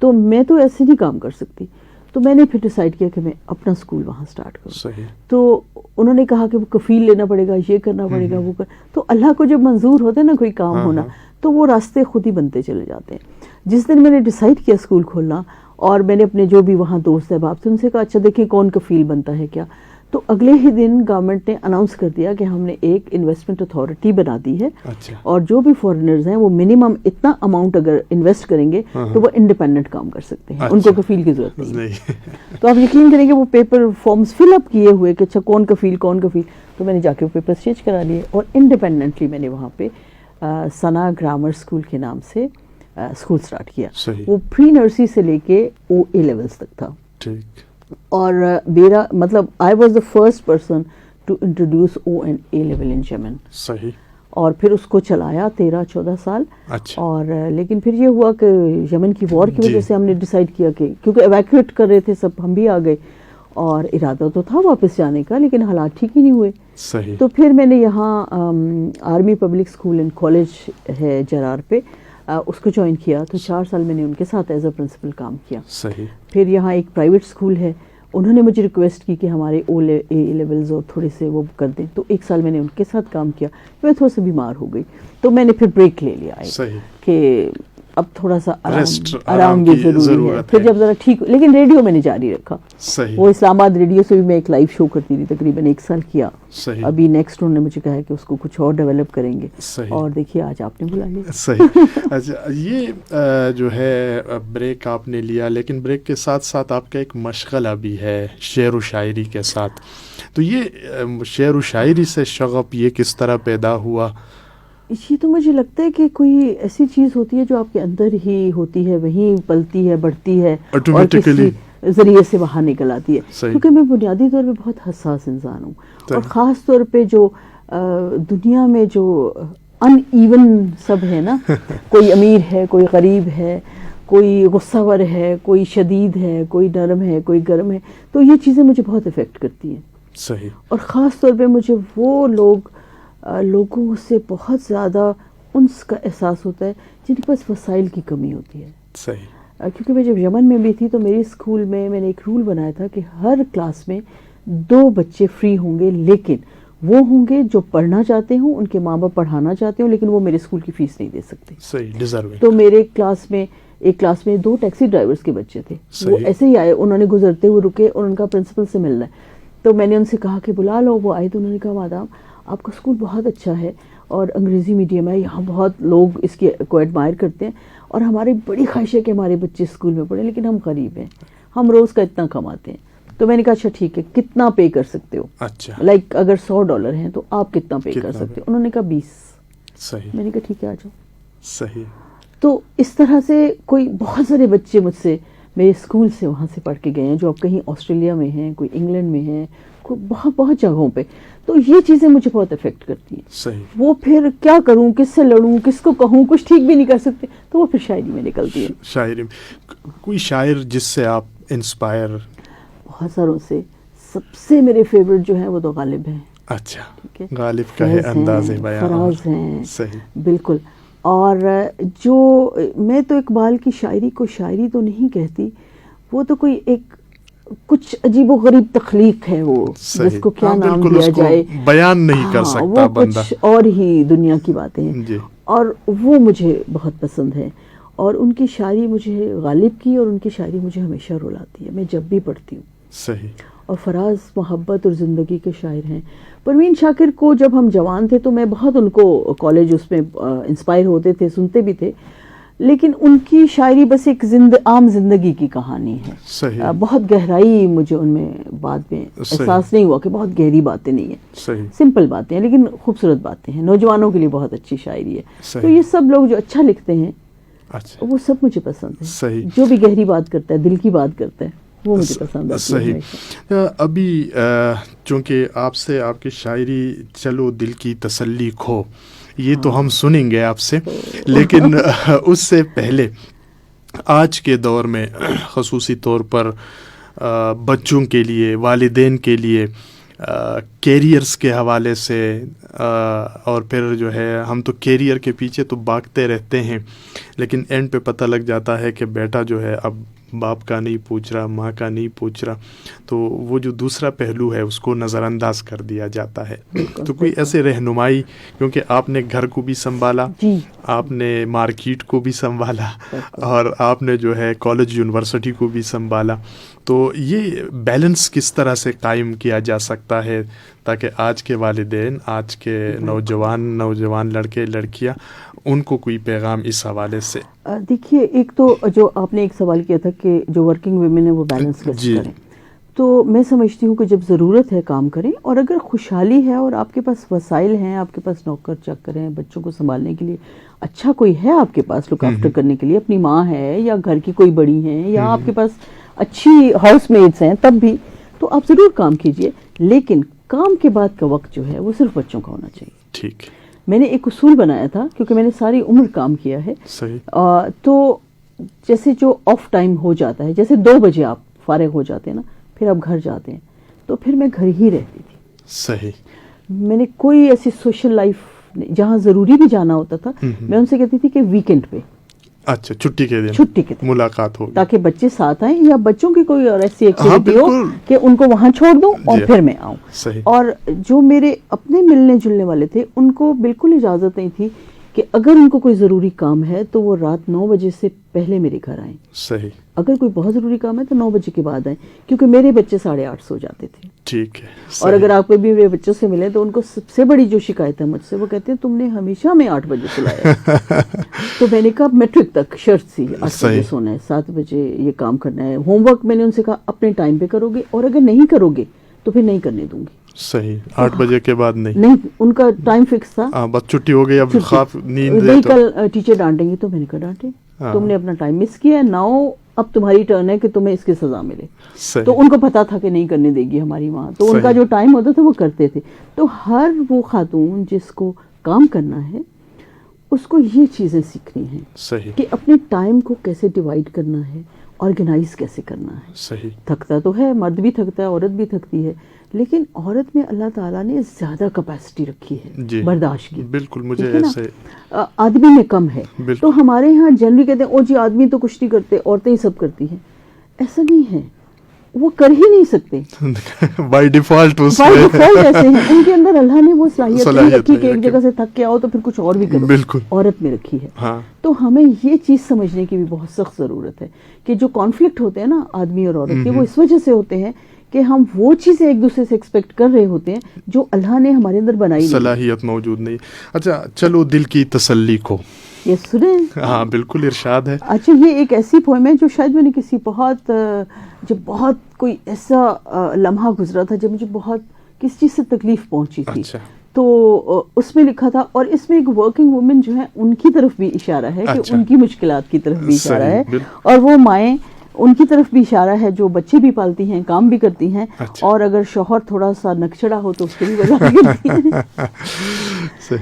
تو میں تو ایسے نہیں کام کر سکتی. تو میں نے پھر ڈیسائیڈ کیا کہ میں اپنا اسکول وہاں سٹارٹ کروں. صحیح. تو انہوں نے کہا کہ وہ کفیل لینا پڑے گا, یہ کرنا پڑے گا, وہ تو اللہ کو جب منظور ہوتا ہے نا کوئی کام ہونا, تو وہ راستے خود ہی بنتے چلے جاتے ہیں. جس دن میں نے ڈیسائیڈ کیا اسکول کھولنا, اور میں نے اپنے جو بھی وہاں دوست احباب تھے ان سے کہا اچھا دیکھیں کون کفیل بنتا ہے کیا, تو اگلے ہی دن گورنمنٹ نے اناؤنس کر دیا کہ ہم نے ایک انویسٹمنٹ اتھارٹی بنا دی ہے, اور جو بھی فارنرز ہیں وہ منیمم اتنا اماؤنٹ اگر انویسٹ کریں گے تو وہ انڈیپینڈنٹ کام کر سکتے ہیں, ان کو کفیل کی ضرورت نہیں. تو آپ یقین کریں گے وہ پیپر فارمز فل اپ کیے ہوئے کہ اچھا کون کفیل کون کفیل, تو میں نے جا کے وہ پیپر چینج کرا لیے, اور انڈیپینڈنٹلی میں نے وہاں پہ ثنا گرامر اسکول کے نام سے اسکول اسٹارٹ کیا. وہ پری نرسری سے لے کے او اے لیولس تک تھا. اور میرا مطلب I was the first person to introduce O and A level in Yemen. صحیح. اور پھر اس کو چلایا 13-14 سال. اور لیکن پھر یہ ہوا کہ یمن کی وار کی وجہ سے ہم نے ڈیسائیڈ کیا کہ کیونکہ ایویکویٹ کر رہے تھے سب, ہم بھی آ گئے, اور ارادہ تو تھا واپس جانے کا لیکن حالات ٹھیک ہی نہیں ہوئے. صحیح. تو پھر میں نے یہاں army public school and college ہے جرار پہ, اس کو جوائن کیا. تو 4 سال میں نے ان کے ساتھ ایز اے پرنسپل کام کیا. صحیح. پھر یہاں ایک پرائیویٹ اسکول ہے, انہوں نے مجھے ریکویسٹ کی کہ ہمارے اے لیولز اور تھوڑے سے وہ کر دیں, تو 1 سال میں نے ان کے ساتھ کام کیا. میں تھوڑا سا بیمار ہو گئی تو میں نے پھر بریک لے لیا کہ اب تھوڑا سا آرام بھی ضروری ہے. پھر جب ذرا ٹھیک, لیکن ریڈیو میں نے جاری رکھا. وہ اسلام آباد ریڈیو سے بھی میں ایک لائیو شو کرتی تھی, تقریباً 1 سال کیا. ابھی نیکسٹ انہوں نے مجھے کہا ہے کہ اس کو کچھ اور ڈیولپ کریں گے, اور دیکھیے آج آپ نے بلا لیا. صحیح. اچھا, یہ جو ہے بریک آپ نے لیا, لیکن بریک کے ساتھ ساتھ آپ کا ایک مشغلہ بھی ہے شعر و شاعری کے ساتھ. تو یہ شعر و شاعری سے شغف یہ کس طرح پیدا ہوا؟ یہ تو مجھے لگتا ہے کہ کوئی ایسی چیز ہوتی ہے جو آپ کے اندر ہی ہوتی ہے, وہیں پلتی ہے, بڑھتی ہے, اور کسی ذریعے سے باہر نکل آتی ہے. کیونکہ میں بنیادی طور پہ بہت حساس انسان ہوں, اور خاص طور پہ جو دنیا میں جو ان ایون سب ہے نا, کوئی امیر ہے, کوئی غریب ہے, کوئی غصہ ور ہے, کوئی شدید ہے, کوئی نرم ہے, کوئی گرم ہے, تو یہ چیزیں مجھے بہت افیکٹ کرتی ہیں. صحیح. اور خاص طور پہ مجھے وہ لوگوں سے بہت زیادہ انس کا احساس ہوتا ہے جن کے پاس وسائل کی کمی ہوتی ہے. صحیح. کیونکہ میں جب یمن میں بھی تھی تو میری اسکول میں نے ایک رول بنایا تھا کہ ہر کلاس میں 2 بچے فری ہوں گے, لیکن وہ ہوں گے جو پڑھنا چاہتے ہوں, ان کے ماں باپ پڑھانا چاہتے ہوں, لیکن وہ میرے اسکول کی فیس نہیں دے سکتے. صحیح. ڈیزرونگ. تو میرے ایک کلاس میں 2 ٹیکسی ڈرائیورز کے بچے تھے. وہ ایسے ہی آئے, انہوں نے گزرتے ہوئے رکے اور ان کا پرنسپل سے ملنا ہے. تو میں نے ان سے کہا کہ بلا لو. وہ آئے تو انہوں نے کہا مادام آپ کا اسکول بہت اچھا ہے اور انگریزی میڈیم ہے, یہاں بہت لوگ اس کو ایڈمائر کرتے ہیں, اور ہماری بڑی خواہش ہے کہ ہمارے بچے اسکول میں پڑھیں, لیکن ہم غریب ہیں, ہم روز کا اتنا کماتے ہیں. تو میں نے کہا اچھا ٹھیک ہے, کتنا پے کر سکتے ہو؟ اچھا, لائک اگر $100 ہیں تو آپ کتنا پے کر سکتے ہو؟ انہوں نے کہا 20. صحیح. میں نے کہا ٹھیک ہے آ جاؤ. صحیح. تو اس طرح سے کوئی بہت سارے بچے مجھ سے میرے اسکول سے وہاں سے پڑھ کے گئے ہیں, جو اب کہیں آسٹریلیا میں ہیں, کوئی انگلینڈ میں ہیں, کوئی بہت جگہوں پہ. تو یہ چیزیں مجھے بہت افیکٹ کرتی ہیں. صحیح. وہ پھر کیا کروں, کس سے لڑوں, کس کو کہوں, کچھ ٹھیک بھی نہیں کر سکتے, تو وہ پھر شاعری میں نکلتی ہے. شاعری میں کوئی شاعر جس سے آپ انسپائر؟ بہت ساروں سے. سب سے میرے فیورٹ جو ہیں وہ تو غالب ہیں. اچھا, غالب کا ہے انداز بیان. فراز ہیں. صحیح. بالکل. اور جو میں تو اقبال کی شاعری کو شاعری تو نہیں کہتی, وہ تو کوئی ایک کچھ عجیب و غریب تخلیق ہے, وہ جس کو کیا نام دیا جائے, بیان نہیں کر سکتا بندہ, کچھ اور ہی دنیا کی باتیں ہیں. اور وہ مجھے بہت پسند ہے, اور ان کی شاعری مجھے, غالب کی اور ان کی شاعری مجھے ہمیشہ رلاتی ہے, میں جب بھی پڑھتی ہوں. صحیح. اور فراز محبت اور زندگی کے شاعر ہیں. پروین شاکر کو جب ہم جوان تھے تو میں بہت ان کو کالج اس میں انسپائر ہوتے تھے, سنتے بھی تھے, لیکن ان کی شاعری بس ایک عام زندگی کی کہانی ہے. صحیح. بہت گہرائی مجھے ان میں بعد میں احساس نہیں ہوا کہ بہت گہری باتیں نہیں ہیں. صحیح. سمپل باتیں ہیں لیکن خوبصورت باتیں ہیں, نوجوانوں کے لیے بہت اچھی شاعری ہے. تو یہ سب لوگ جو اچھا لکھتے ہیں وہ سب مجھے پسند ہے. صحیح. جو بھی گہری بات کرتا ہے, دل کی بات کرتا ہے, وہ مجھے پسند ہے. صحیح. ابھی چونکہ آپ سے آپ کی شاعری چلو دل کی تسلی کھو, یہ تو ہم سنیں گے آپ سے, لیکن اس سے پہلے آج کے دور میں خصوصی طور پر بچوں کے لیے, والدین کے لیے کیریئرز کے حوالے سے, اور پھر جو ہے ہم تو کیریئر کے پیچھے تو بھاگتے رہتے ہیں, لیکن اینڈ پہ پتہ لگ جاتا ہے کہ بیٹا جو ہے اب باپ کا نہیں پوچھ رہا، ماں کا نہیں پوچھ رہا، تو وہ جو دوسرا پہلو ہے اس کو نظر انداز کر دیا جاتا ہے. تو کوئی ایسے رہنمائی، کیونکہ آپ نے گھر کو بھی سنبھالا، آپ نے مارکیٹ کو بھی سنبھالا، اور آپ نے جو ہے کالج یونیورسٹی کو بھی سنبھالا، تو یہ بیلنس کس طرح سے قائم کیا جا سکتا ہے تاکہ آج کے والدین، آج کے نوجوان لڑکے لڑکیاں، ان کو کوئی پیغام اس حوالے سے؟ دیکھیے، ایک تو جو آپ نے ایک سوال کیا تھا کہ جو ورکنگ ویمن ہے وہ بیلنس کیسے کریں، تو میں سمجھتی ہوں کہ جب ضرورت ہے کام کریں، اور اگر خوشحالی ہے اور آپ کے پاس وسائل ہیں، آپ کے پاس نوکر چاکر ہیں، بچوں کو سنبھالنے کے لیے اچھا کوئی ہے آپ کے پاس لک آفٹر کرنے کے لیے، اپنی ماں ہے یا گھر کی کوئی بڑی ہیں یا آپ کے پاس اچھی ہاؤس میٹس ہیں، تب بھی تو آپ ضرور کام کیجئے. لیکن کام کے بعد کا وقت جو ہے وہ صرف بچوں کا ہونا چاہیے. ٹھیک. میں نے ایک اصول بنایا تھا، کیونکہ میں نے ساری عمر کام کیا ہے. صحیح. تو جیسے جو آف ٹائم ہو جاتا ہے، جیسے 2 بجے آپ فارغ ہو جاتے ہیں نا، پھر آپ گھر جاتے ہیں، تو پھر میں گھر ہی رہتی تھی. صحیح. میں نے کوئی ایسی سوشل لائف، جہاں ضروری بھی جانا ہوتا تھا میں ان سے کہتی تھی کہ ویکینڈ پہ، اچھا چھٹی کے دن ملاقات ہو، تاکہ بچے ساتھ آئیں، یا بچوں کی کوئی اور ایسی ایکٹیویٹی ہو کہ ان کو وہاں چھوڑ دوں اور پھر میں آؤں. اور جو میرے اپنے ملنے جلنے والے تھے ان کو بالکل اجازت نہیں تھی کہ اگر ان کو کوئی ضروری کام ہے تو وہ رات 9 بجے سے پہلے میرے گھر آئیں. صحیح. اگر کوئی بہت ضروری کام ہے تو 9 بجے کے بعد آئیں، کیونکہ میرے بچے 8:30 سو جاتے تھے. ٹھیک ہے. اور اگر آپ بھی میرے بچوں سے ملیں تو ان کو سب سے بڑی جو شکایت ہے مجھ سے، وہ کہتے ہیں تم نے ہمیشہ میں 8 بجے سلایا. تو میں نے کہا میٹرک تک شرط سی 8 بجے سونا ہے، 7 بجے یہ کام کرنا ہے. ہوم ورک میں نے ان سے کہا اپنے ٹائم پہ کرو گے، اور اگر نہیں کرو گے تو پھر نہیں کرنے دوں گی. صحیح. 8 بجے کے بعد نہیں، ان کا ٹائم فکس تھا. بس چھٹی ہو گئی، اب خواب نیند نہیں، کل ٹیچر ڈانٹیں گی. تو میں نے کہا ڈانٹیں، تم نے اپنا ٹائم مس کیا ہے، ناؤ اب تمہاری ٹرن ہے کہ تمہیں اس کی سزا ملے. تو ان کو پتا تھا کہ نہیں کرنے دے گی ہماری ماں، تو ان کا جو ٹائم ہوتا تھا وہ کرتے تھے. تو ہر وہ خاتون جس کو کام کرنا ہے اس کو یہ چیزیں سیکھنی ہیں کہ اپنے ٹائم کو کیسے ڈیوائیڈ کرنا ہے، آرگنائز کیسے کرنا ہے. صحیح. تھکتا تو ہے، مرد بھی تھکتا ہے، عورت بھی تھکتی ہے، لیکن عورت میں اللہ تعالیٰ نے زیادہ کیپیسٹی رکھی ہے برداشت کی. بالکل. مجھے ایسے آدمی میں کم ہے. تو ہمارے ہاں جنرلی کہتے ہیں او جی آدمی تو کچھ نہیں کرتے، عورتیں ہی سب کرتی ہیں. ایسا نہیں ہے، وہ کر ہی نہیں سکتے. بائی ڈیفالٹ ایسے ہیں، ان کے اندر اللہ نے وہ صلاحیت نہیں رکھی کہ ایک جگہ سے تھک کے آؤ تو پھر کچھ اور بھی کرو. بالکل. عورت میں رکھی ہے. تو ہمیں یہ چیز سمجھنے کی بھی بہت سخت ضرورت ہے کہ جو کانفلکٹ ہوتے ہیں نا آدمی اور عورت کے، وہ اس وجہ سے ہوتے ہیں کہ ہم وہ چیزیں ایک دوسرے سے ایکسپیکٹ کر رہے ہوتے ہیں جو اللہ نے ہمارے اندر بنائی نہیں، صلاحیت موجود نہیں. اچھا چلو دل کی تسلی کو یہ سنیں. ہاں بالکل، ارشاد ہے. اچھا یہ ایک ایسی پوئم ہے جو شاید میں نے کسی جب بہت کوئی ایسا لمحہ گزرا تھا جب مجھے بہت کس چیز سے تکلیف پہنچی تھی. تو اس میں لکھا تھا، اور اس میں ایک ورکنگ وومن جو ہے ان کی طرف بھی اشارہ ہے کہ ان کی مشکلات کی طرف بھی اشارہ ہے، اور وہ مائیں ان کی طرف بھی اشارہ ہے جو بچے بھی پالتی ہیں، کام بھی کرتی ہیں، اور اگر شوہر تھوڑا سا نکچڑا ہو تو اس کی بھی وجہ کرتی ہیں.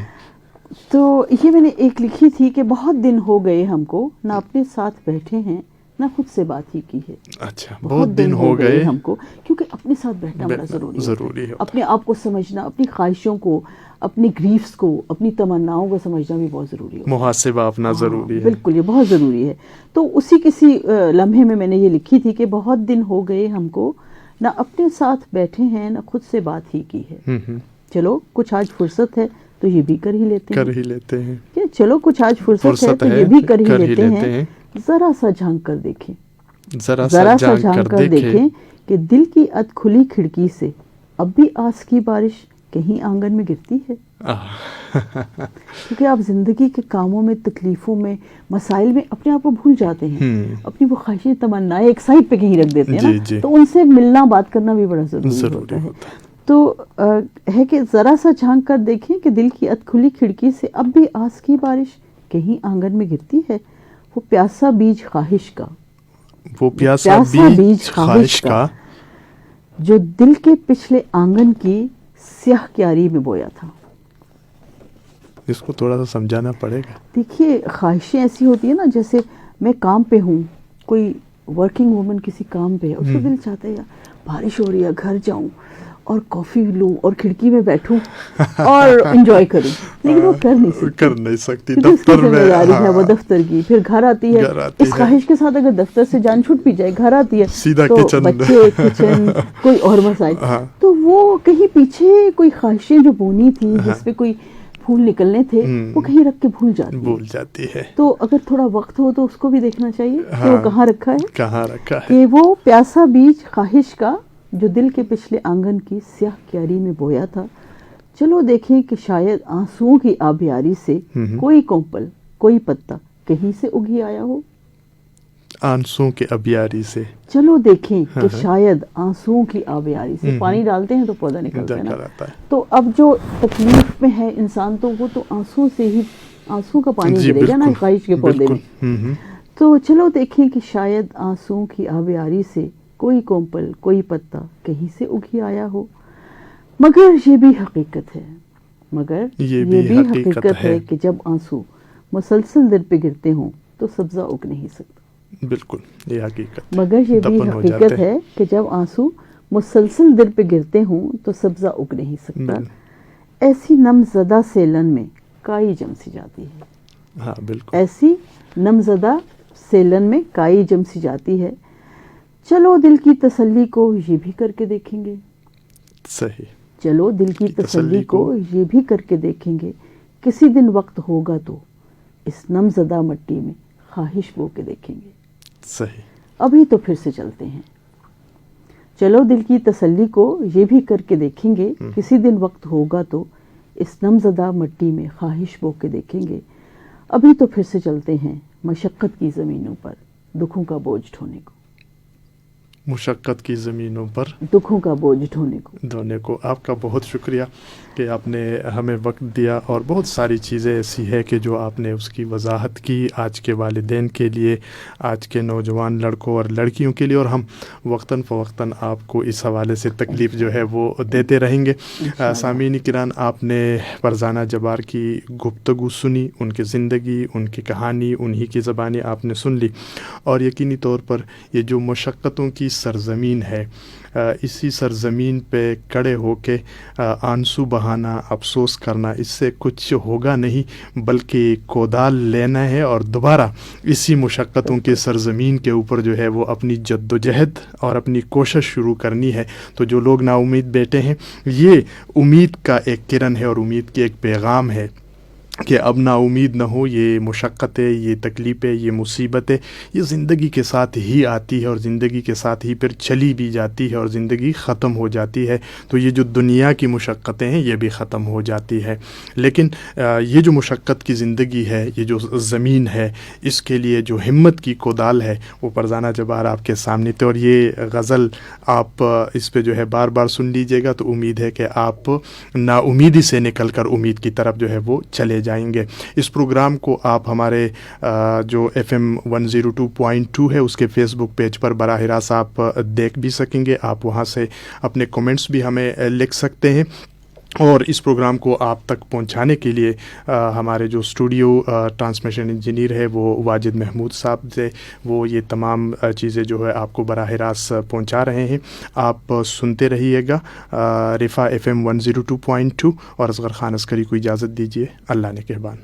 تو یہ میں نے ایک لکھی تھی کہ بہت دن ہو گئے ہم کو نہ اپنے ساتھ بیٹھے ہیں نہ خود سے بات ہی کی ہے. اچھا بہت دن ہو گئے ہم کو، کیونکہ اپنے ساتھ بیٹھنا بڑا ضروری ہے. اپنے آپ کو سمجھنا، اپنی خواہشوں کو، اپنی گریفز کو، اپنی تمناؤں کو سمجھنا بھی بہت ضروری ہے. محاسبہ اپنا ضروری ہے. بالکل، یہ بہت ضروری ہے. تو اسی کسی لمحے میں نے یہ لکھی تھی کہ بہت دن ہو گئے ہم کو نہ اپنے ساتھ بیٹھے ہیں نہ خود سے بات ہی کی ہے. چلو کچھ آج فرصت ہے تو یہ بھی کر ہی لیتے ہیں. چلو کچھ آج فرصت ہے تو یہ بھی کر ہی لیتے ہیں. ذرا سا جھانک کر دیکھیں، ذرا سا جھانک کر دیکھیں کہ دل کی اد کھلی کھڑکی سے اب بھی آس کی بارش کہیں آنگن میں گرتی ہے. کیونکہ آپ زندگی کے کاموں میں، تکلیفوں میں، مسائل میں اپنے آپ کو بھول جاتے ہیں، اپنی وہ خواہشیں تمنائیں ایک سائڈ پہ کہیں رکھ دیتے ہیں نا. تو ان سے ملنا، بات کرنا بھی بڑا ضروری ہوتا ہے. تو ہے کہ ذرا سا جھانک کر دیکھیں کہ دل کی اد کھلی کھڑکی سے اب بھی آس کی بارش کہیں آنگن میں گرتی ہے. وہ پیاسا بیج خواہش کا، وہ پیاسا بیج خواہش کا جو دل کے پچھلے آنگن کی سیاہ کیاری میں بویا تھا. اس کو تھوڑا سا سمجھانا پڑے گا. دیکھیے خواہشیں ایسی ہوتی ہیں نا، جیسے میں کام پہ ہوں، کوئی ورکنگ وومن کسی کام پہ ہے، اس کو دل چاہتا ہے یار بارش ہو رہی ہے، گھر جاؤں اور کافی لوں اور کھڑکی میں بیٹھوں اور انجوائے کروں, لیکن وہ کر نہیں سکتی. دفتر میں ہے وہ دفتر کی, پھر گھر آتی ہے اس خواہش کے ساتھ, اگر دفتر سے جان چھوٹ بھی جائے گھر آتی ہے تو بچے, کچن, کوئی اور مسائل, تو وہ کہیں پیچھے کوئی خواہشیں جو بونی تھی جس پہ کوئی پھول نکلنے تھے وہ کہیں رکھ کے بھول جاتی ہے. تو اگر تھوڑا وقت ہو تو اس کو بھی دیکھنا چاہیے کہ وہ کہاں رکھا ہے, کہ وہ پیاسا بیج خواہش کا جو دل کے پچھلے آنگن کی سیاہ کیاری میں بویا تھا, چلو دیکھیں کہ شاید آنسوؤں کی آبیاری سے کوئی کونپل, کوئی پتا کہیں سے اگی آیا ہو. آنسوؤں کے آبیاری سے چلو دیکھیں کہ شاید آنسوؤں کی آبیاری سے, پانی ڈالتے ہیں تو پودا نکلتا ہے نا, تو اب جو تکلیف میں ہے انسان تو وہ تو آنسو سے ہی, آنسو کا پانی گرے گا نا خواہش کے پودے میں. تو چلو دیکھیں کہ شاید آنسوؤں کی آبیاری سے کوئی کونپل, کوئی پتا کہیں سے اگی آیا ہو. مگر یہ بھی حقیقت ہے, مگر یہ بھی حقیقت ہے کہ جب آنسو مسلسل دل پہ گرتے ہوں تو سبزہ اگ نہیں سکتا. بالکل یہ حقیقت, مگر یہ بھی حقیقت ہے کہ جب آنسو مسلسل دل پہ گرتے ہوں تو سبزہ اگ نہیں سکتا. ایسی نم زدہ سیلن میں کائی جم سی جاتی ہے. ہاں بالکل, ایسی نم زدہ سیلن میں کائی جم سی جاتی ہے. چلو دل کی تسلی کو یہ بھی کر کے دیکھیں گے. صحیح, چلو دل کی تسلی کو یہ بھی کر کے دیکھیں گے, کسی دن وقت ہوگا تو اس نم زدہ مٹی میں خواہش بو کے دیکھیں گے. صحیح, ابھی تو پھر سے چلتے ہیں. چلو دل کی تسلی کو یہ بھی کر کے دیکھیں گے, کسی دن وقت ہوگا تو اس نم زدہ مٹی میں خواہش بو کے دیکھیں گے. ابھی تو پھر سے چلتے ہیں مشقت کی زمینوں پر دکھوں کا بوجھ ڈھونے کو. مشقت کی زمینوں پر دکھوں کا بوجھ ڈھونے کو. آپ کا بہت شکریہ کہ آپ نے ہمیں وقت دیا, اور بہت ساری چیزیں ایسی ہے کہ جو آپ نے اس کی وضاحت کی آج کے والدین کے لیے, آج کے نوجوان لڑکوں اور لڑکیوں کے لیے, اور ہم وقتاً فوقتاً آپ کو اس حوالے سے تکلیف جو ہے وہ دیتے رہیں گے. سامعین کرام, آپ نے فرزانہ جبار کی گفتگو سنی, ان کی زندگی, ان کی کہانی, انہی کی زبانیں آپ نے سن لی, اور یقینی طور پر یہ جو مشقتوں کی سرزمین ہے, اسی سرزمین پہ کھڑے ہو کے آنسو بہانا, افسوس کرنا, اس سے کچھ ہوگا نہیں, بلکہ کودال لینا ہے اور دوبارہ اسی مشقتوں کے سرزمین کے اوپر جو ہے وہ اپنی جد و جہد اور اپنی کوشش شروع کرنی ہے. تو جو لوگ نا امید بیٹھے ہیں, یہ امید کا ایک کرن ہے اور امید کی ایک پیغام ہے کہ اب نا امید نہ ہو. یہ مشقتیں, یہ تکلیفیں, یہ مصیبتیں, یہ زندگی کے ساتھ ہی آتی ہے اور زندگی کے ساتھ ہی پھر چلی بھی جاتی ہے اور زندگی ختم ہو جاتی ہے. تو یہ جو دنیا کی مشقتیں ہیں یہ بھی ختم ہو جاتی ہے, لیکن یہ جو مشقت کی زندگی ہے, یہ جو زمین ہے, اس کے لیے جو ہمت کی کودال ہے وہ فرزانہ جبار آپ کے سامنے تھے. اور یہ غزل آپ اس پہ جو ہے بار بار سن لیجئے گا تو امید ہے کہ آپ نا امیدی سے نکل کر امید کی طرف جو ہے وہ چلے جائیں گے. اس پروگرام کو آپ ہمارے جو FM 102.2 ہے اس کے فیس بک پیج پر براہ راست آپ دیکھ بھی سکیں گے. آپ وہاں سے اپنے کومنٹس بھی ہمیں لکھ سکتے ہیں, اور اس پروگرام کو آپ تک پہنچانے کے لیے ہمارے جو اسٹوڈیو ٹرانسمیشن انجینئر ہے وہ واجد محمود صاحب سے وہ یہ تمام چیزیں جو ہے آپ کو براہ راست پہنچا رہے ہیں. آپ سنتے رہیے گا رفا FM 102.2, اور اصغر خان عسکری کو اجازت دیجیے. اللہ نے کہبان.